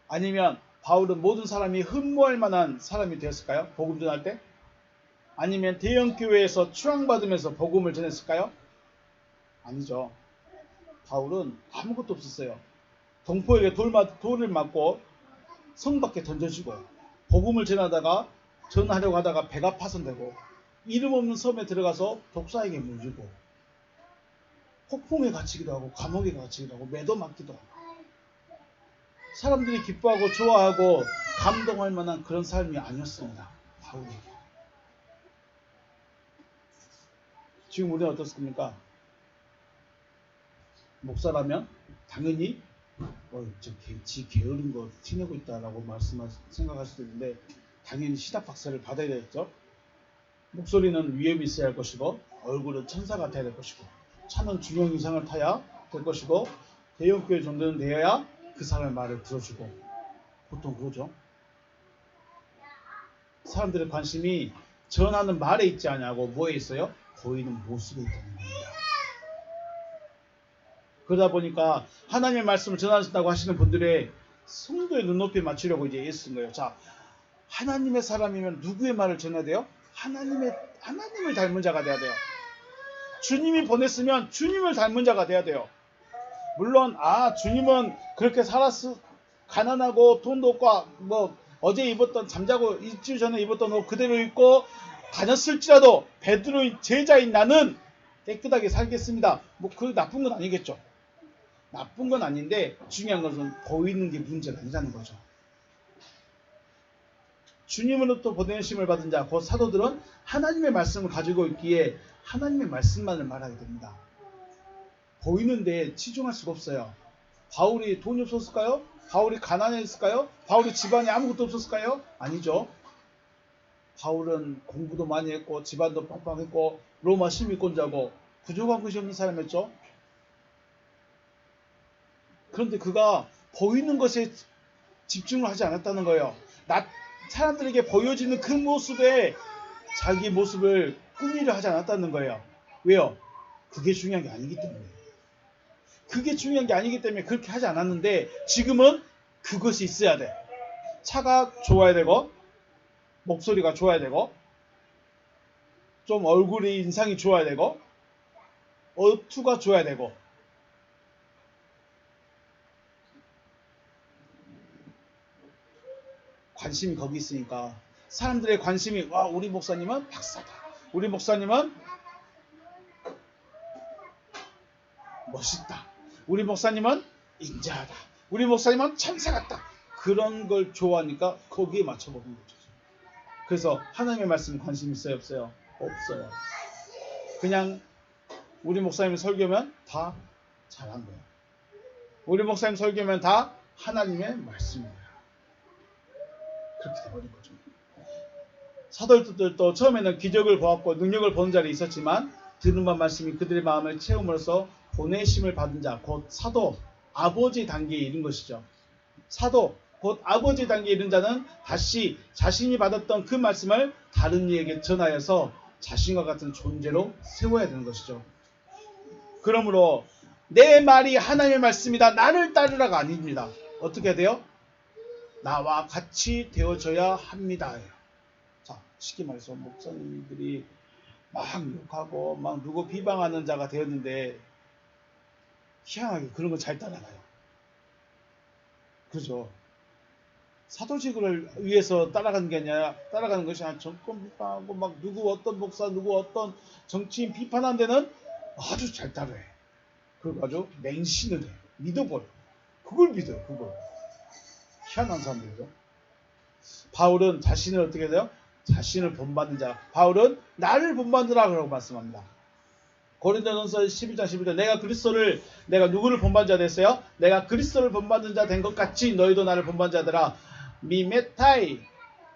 A: 아니면 바울은 모든 사람이 흠모할 만한 사람이 되었을까요? 복음 전할 때? 아니면 대형 교회에서 추앙받으면서 복음을 전했을까요? 아니죠. 바울은 아무것도 없었어요. 동포에게 돌을 맞고 성 밖에 던져지고 복음을 전하려고 하다가 배가 파손되고 이름 없는 섬에 들어가서 독사에게 물리고 폭풍에 갇히기도 하고 감옥에 갇히기도 하고 매도 맞기도 하고 사람들이 기뻐하고 좋아하고 감동할 만한 그런 삶이 아니었습니다. 바울이. 지금 우리는 어떻습니까? 목사라면 당연히 지 게으른 거 티내고 있다라고 생각할 수도 있는데 당연히 시답 박사를 받아야 되겠죠. 목소리는 위협이 있어야 할 것이고 얼굴은 천사 같아야 될 것이고 차는 중형 이상을 타야 될 것이고 대형교회 정도는 되어야 그 사람의 말을 들어주고, 보통 그러죠. 사람들의 관심이 전하는 말에 있지 않냐고 뭐에 있어요? 보이는 모습에 있다는 겁니다. 그러다 보니까 하나님의 말씀을 전하신다고 하시는 분들의 성도의 눈높이에 맞추려고 이제 애쓴 거예요. 자, 하나님의 사람이면 누구의 말을 전해야 돼요? 하나님을 닮은 자가 돼야 돼요. 주님이 보냈으면 주님을 닮은 자가 돼야 돼요. 물론 주님은 그렇게 가난하고 돈도 없고 뭐 어제 입었던 잠자고 일주일 전에 입었던 옷 그대로 입고 다녔을지라도 베드로의 제자인 나는 깨끗하게 살겠습니다. 뭐 그 나쁜 건 아니겠죠. 나쁜 건 아닌데 중요한 것은 보이는 게 문제가 아니라는 거죠. 주님으로부터 보내심을 받은 자, 곧 사도들은 하나님의 말씀을 가지고 있기에 하나님의 말씀만을 말하게 됩니다. 보이는데 치중할 수가 없어요. 바울이 돈이 없었을까요? 바울이 가난했을까요? 바울이 집안에 아무것도 없었을까요? 아니죠. 바울은 공부도 많이 했고 집안도 빵빵했고 로마 시민권자고 부족한 것이 없는 사람이었죠. 그런데 그가 보이는 것에 집중을 하지 않았다는 거예요. 사람들에게 보여지는 그 모습에 자기 모습을 꾸미려 하지 않았다는 거예요. 왜요? 그게 중요한 게 아니기 때문에. 그게 중요한 게 아니기 때문에 그렇게 하지 않았는데 지금은 그것이 있어야 돼. 차가 좋아야 되고 목소리가 좋아야 되고 좀 얼굴이 인상이 좋아야 되고 어투가 좋아야 되고 관심이 거기 있으니까 사람들의 관심이 우리 목사님은 박사다. 우리 목사님은 멋있다. 우리 목사님은 인자하다. 우리 목사님은 천사 같다. 그런 걸 좋아하니까 거기에 맞춰보는 거죠. 그래서 하나님의 말씀 관심 있어요? 없어요? 없어요. 그냥 우리 목사님 설교면 다 잘한 거예요. 우리 목사님 설교면 다 하나님의 말씀이에요. 그렇게 돼버린 거죠. 사도들도 처음에는 기적을 보았고 능력을 보는 자리 있었지만 들은 바 말씀이 그들의 마음을 채움으로써 보내심을 받은 자, 곧 사도, 아버지 단계에 이른 것이죠. 사도, 곧 아버지 단계에 이른 자는 다시 자신이 받았던 그 말씀을 다른 이에게 전하여서 자신과 같은 존재로 세워야 되는 것이죠. 그러므로 내 말이 하나님의 말씀이다. 나를 따르라가 아닙니다. 어떻게 해야 돼요? 나와 같이 되어져야 합니다. 자, 쉽게 말해서 목사님들이 막 욕하고 막 누구 비방하는 자가 되었는데 희한하게 그런 거 잘 따라가요. 그죠? 사도직을 위해서 따라가는 게 아니라 따라가는 것이 아니라 정권 비판하고 막 누구 어떤 목사 누구 어떤 정치인 비판한 데는 아주 잘 따라해. 그걸 아주 맹신을 해. 믿어버려. 그걸 믿어요. 그걸. 희한한 사람들이죠. 바울은 자신을 어떻게 해요? 자신을 본받는 자. 바울은 나를 본받으라 라고 말씀합니다. 고린도전서 11장 11절 내가 누구를 본받는 자 됐어요? 내가 그리스도를 본받는 자 된 것 같이 너희도 나를 본받는 자들아. 미메타이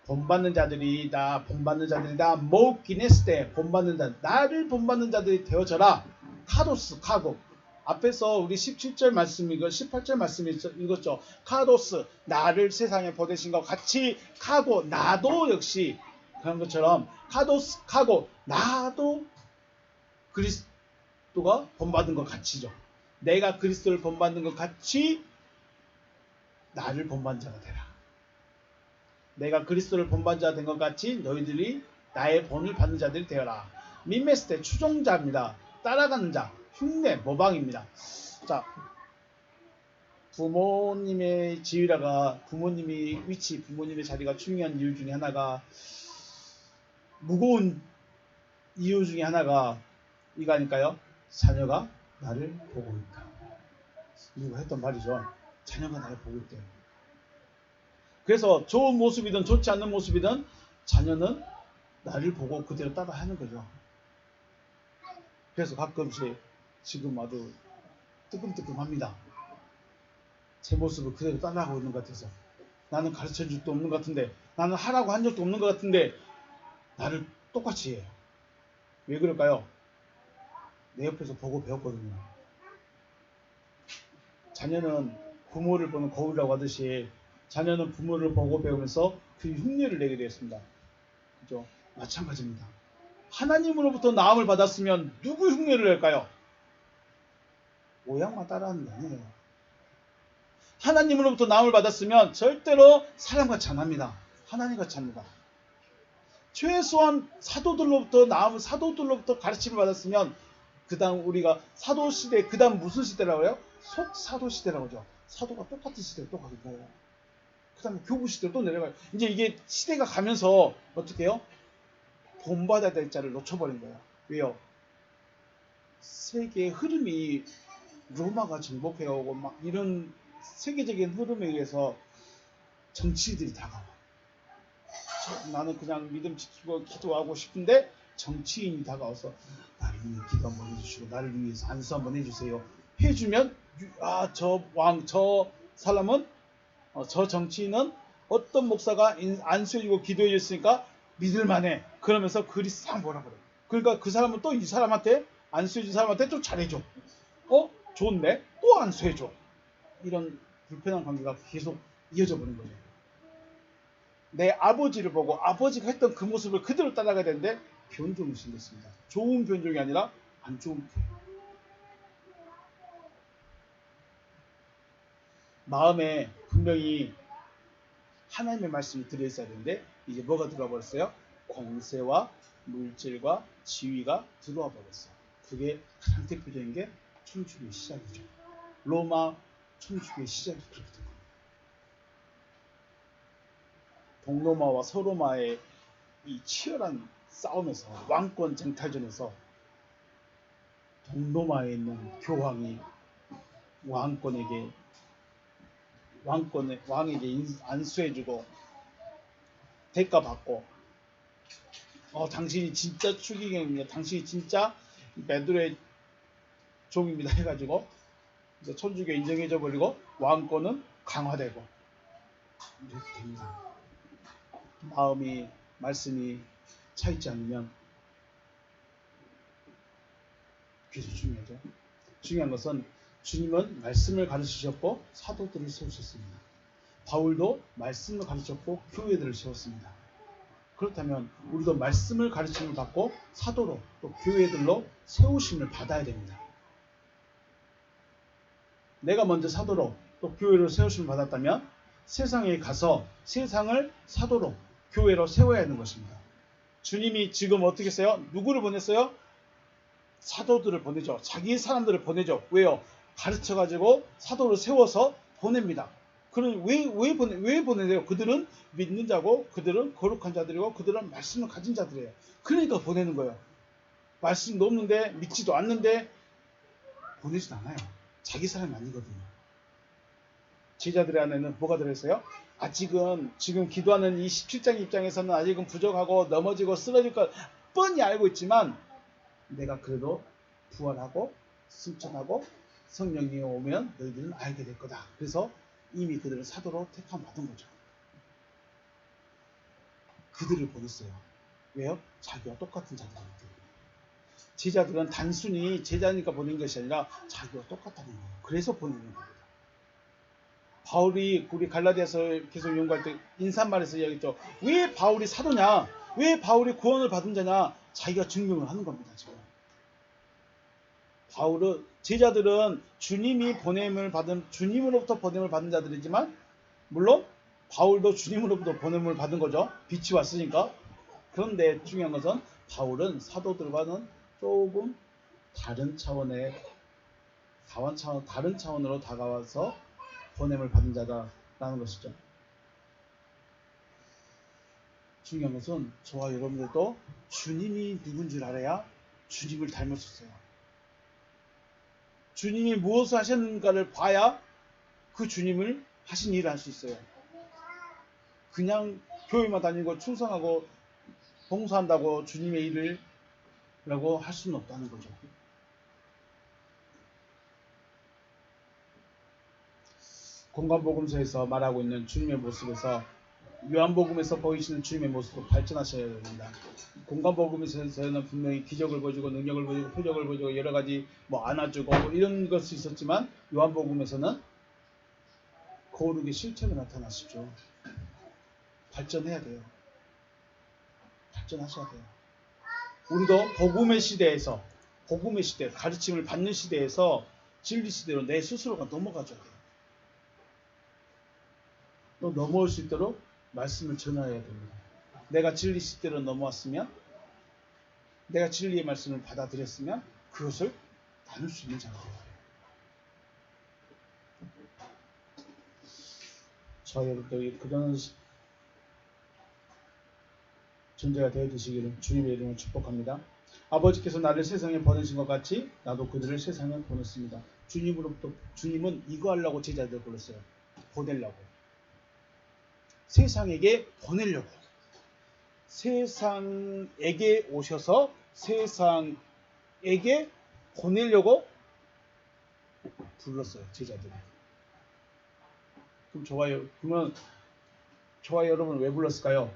A: 본받는 자들이다. 본받는 자들이다. 모기네스테 본받는 자. 나를 본받는 자들이 되어져라. 카도스 카고. 앞에서 우리 17절 말씀 이거 18절 말씀 읽었죠. 카도스 나를 세상에 보내신 것 같이 카고 나도 역시 그런 것처럼 카도스 카고 나도 그리스도가 본받은 것 같이죠. 내가 그리스도를 본받는 것 같이 나를 본받는 자가 되라. 내가 그리스도를 본받는 자가 된 것 같이 너희들이 나의 본을 받는 자들이 되어라. 민메스테 추종자입니다. 따라가는 자, 흉내, 모방입니다. 자, 부모님의 지위라가 부모님의 위치, 부모님의 자리가 중요한 이유 중에 하나가 무거운 이유 중에 하나가 이거 아닐까요? 자녀가 나를 보고 있다. 누가 했던 말이죠. 자녀가 나를 보고 있대요. 그래서 좋은 모습이든 좋지 않는 모습이든 자녀는 나를 보고 그대로 따라 하는 거죠. 그래서 가끔씩 지금 아주 뜨끔뜨끔합니다. 제 모습을 그대로 따라하고 있는 것 같아서 나는 가르쳐준 적도 없는 것 같은데 나는 하라고 한 적도 없는 것 같은데 나를 똑같이 해요. 왜 그럴까요? 내 옆에서 보고 배웠거든요. 자녀는 부모를 보는 거울이라고 하듯이 자녀는 부모를 보고 배우면서 그 흉내를 내게 되었습니다. 그죠? 마찬가지입니다. 하나님으로부터 나음을 받았으면 누구 흉내를 낼까요? 모양만 따라하는 게 아니에요. 하나님으로부터 나음을 받았으면 절대로 사람같이 안 합니다. 하나님같이 합니다. 최소한 사도들로부터 가르침을 받았으면 그 다음 우리가 사도 시대, 그 다음 무슨 시대라고 해요? 속사도 시대라고 하죠. 사도가 똑같은 시대로 또 가는 거예요. 그 다음에 교부 시대로 또 내려가요. 이제 이게 시대가 가면서 어떻게 해요? 본받아야 될 자를 놓쳐버린 거예요. 왜요? 세계의 흐름이 로마가 정복해오고 막 이런 세계적인 흐름에 의해서 정치들이 다가와. 나는 그냥 믿음 지키고 기도하고 싶은데 정치인이 다가와서 나를 위해 기도 한번 해주시고 나를 위해서 안수 한번 해주세요. 해주면 저 사람은 저 정치인은 어떤 목사가 안수해주고 기도해줬으니까 믿을만해. 그러면서 글이 싹 몰아버려. 그러니까 그 사람은 또 이 사람한테 안수해준 사람한테 또 잘해줘. 좋은데 또 안수해줘. 이런 불편한 관계가 계속 이어져 버린 거죠. 내 아버지를 보고 아버지가 했던 그 모습을 그대로 따라가야 되는데 변종이 생겼습니다. 좋은 변종이 아니라 안 좋은 변종. 마음에 분명히 하나님의 말씀이 들어있어야 되는데 이제 뭐가 들어와 버렸어요? 권세와 물질과 지위가 들어와 버렸어요. 그게 가장 대표적인 게 천주교의 시작이죠. 로마 천주교의 시작이 그렇게 된 겁니다. 동로마와 서로마의 이 치열한 싸움에서 왕권 쟁탈전에서 동로마에 있는 교황이 왕에게 안수해주고 대가 받고 당신이 진짜 추기경입니다. 당신이 진짜 베드로의 종입니다. 해가지고 이제 천주교 인정해줘 버리고 왕권은 강화되고 이렇게 됩니다. 말씀이 차있지 않으면 그게 중요하죠. 중요한 것은 주님은 말씀을 가르치셨고 사도들을 세우셨습니다. 바울도 말씀을 가르쳤고 교회들을 세웠습니다. 그렇다면 우리도 말씀을 가르침을 받고 사도로 또 교회들로 세우심을 받아야 됩니다. 내가 먼저 사도로 또 교회로 세우심을 받았다면 세상에 가서 세상을 사도로 교회로 세워야 하는 것입니다. 주님이 지금 어떻게 했어요? 누구를 보냈어요? 사도들을 보내죠. 자기 사람들을 보내죠. 왜요? 가르쳐가지고 사도를 세워서 보냅니다. 그럼 왜 보내세요? 그들은 믿는 자고 그들은 거룩한 자들이고 그들은 말씀을 가진 자들이에요. 그러니까 보내는 거예요. 말씀도 없는데 믿지도 않는데 보내지도 않아요. 자기 사람이 아니거든요. 제자들의 안에는 뭐가 들어있어요? 아직은 지금 기도하는 이 17장 입장에서는 아직은 부족하고 넘어지고 쓰러질 것 뻔히 알고 있지만 내가 그래도 부활하고 승천하고 성령이 오면 너희들은 알게 될 거다. 그래서 이미 그들을 사도로 택함 받은 거죠. 그들을 보냈어요. 왜요? 자기와 똑같은 자들이기 때문에. 제자들은 단순히 제자니까 보낸 것이 아니라 자기와 똑같다는 거예요. 그래서 보내는 겁니다. 바울이 우리 갈라디아서 계속 연구할 때 인사말에서 이야기했죠. 왜 바울이 사도냐? 왜 바울이 구원을 받은 자냐? 자기가 증명을 하는 겁니다. 지금. 제자들은 주님으로부터 보냄을 받은 자들이지만 물론 바울도 주님으로부터 보냄을 받은 거죠. 빛이 왔으니까. 그런데 중요한 것은 바울은 사도들과는 조금 다른 차원으로 다가와서 보냄을 받은 자다라는 것이죠. 중요한 것은 저와 여러분들도 주님이 누군 줄 알아야 주님을 닮았었어요. 주님이 무엇을 하셨는가를 봐야 그 주님을 하신 일을 할 수 있어요. 그냥 교회만 다니고 충성하고 봉사한다고 주님의 일을 라고 할 수는 없다는 거죠. 공관복음서에서 말하고 있는 주님의 모습에서 요한복음에서 보이시는 주님의 모습으로 발전하셔야 됩니다. 공관복음에서는 분명히 기적을 보여주고 능력을 보여주고 표적을 보여주고 여러 가지 안아주고 이런 것이 있었지만 요한복음에서는 거룩의 실체로 나타나시죠. 발전해야 돼요. 발전하셔야 돼요. 우리도 복음의 시대에서, 복음의 시대, 가르침을 받는 시대에서 진리 시대로 내 스스로가 넘어가줘야 돼요. 또 넘어올 수 있도록 말씀을 전해야 됩니다. 내가 진리 시대로 넘어왔으면, 내가 진리의 말씀을 받아들였으면 그것을 나눌 수 있는 자가 되어야 돼요. 저 여러분들이 그런 존재가 되어주시기를 주님의 이름으로 축복합니다. 아버지께서 나를 세상에 보내신 것 같이 나도 그들을 세상에 보냈습니다. 주님으로부터, 주님은 이거 하려고 제자들 불렀어요. 보내려고. 세상에게 보내려고. 세상에게 오셔서 세상에게 보내려고 불렀어요. 제자들이. 그러면 저와 여러분은 왜 불렀을까요?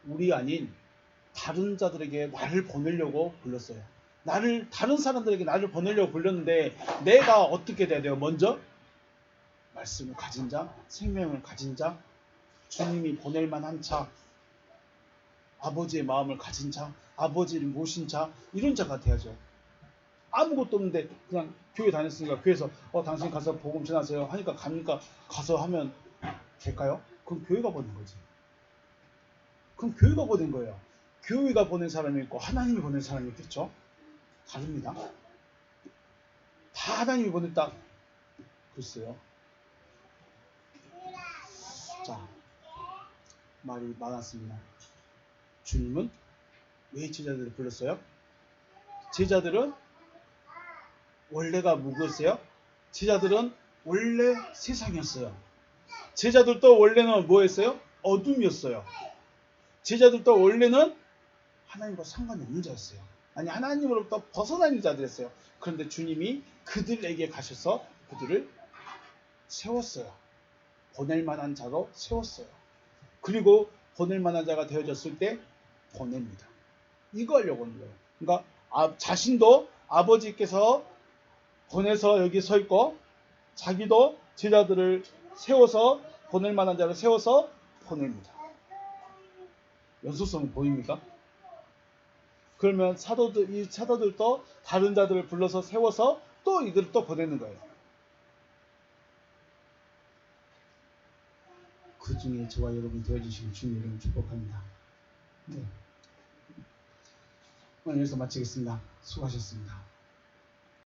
A: 우리 아닌 다른 자들에게 나를 보내려고 불렀어요. 다른 사람들에게 나를 보내려고 불렀는데 내가 어떻게 돼야 돼요? 먼저 말씀을 가진 자, 생명을 가진 자, 주님이 보낼 만한 자, 아버지의 마음을 가진 자, 아버지를 모신 자, 이런 자가 돼야죠. 아무것도 없는데 그냥 교회 다녔으니까 교회에서 당신 가서 복음 전하세요 하니까 갑니까? 가서 하면 될까요? 그럼 교회가 보낸 거지. 그럼 교회가 보낸 거예요. 교회가 보낸 사람이 있고 하나님이 보낸 사람이 있겠죠? 다릅니다. 다 하나님이 보냈다. 글쎄요. 자, 말이 많았습니다. 주님은 왜 제자들을 불렀어요? 제자들은 원래가 뭐였어요? 제자들은 원래 세상이었어요. 제자들도 원래는 뭐였어요? 어둠이었어요. 제자들도 원래는 하나님과 상관이 없는 자였어요. 아니, 하나님으로부터 벗어나는 자들이었어요. 그런데 주님이 그들에게 가셔서 그들을 세웠어요. 보낼 만한 자로 세웠어요. 그리고 보낼 만한 자가 되어졌을 때 보냅니다. 이거 하려고 하는 거예요. 그러니까 자신도 아버지께서 보내서 여기 서 있고 자기도 제자들을 세워서 보낼 만한 자를 세워서 보냅니다. 연속성이 보입니까? 그러면 이 사도들도 다른 자들을 불러서 세워서 또 이들을 또 보내는 거예요. 그 중에 저와 여러분이 되어주시는 주님 이름을 축복합니다. 네. 오늘 여기서 마치겠습니다. 수고하셨습니다.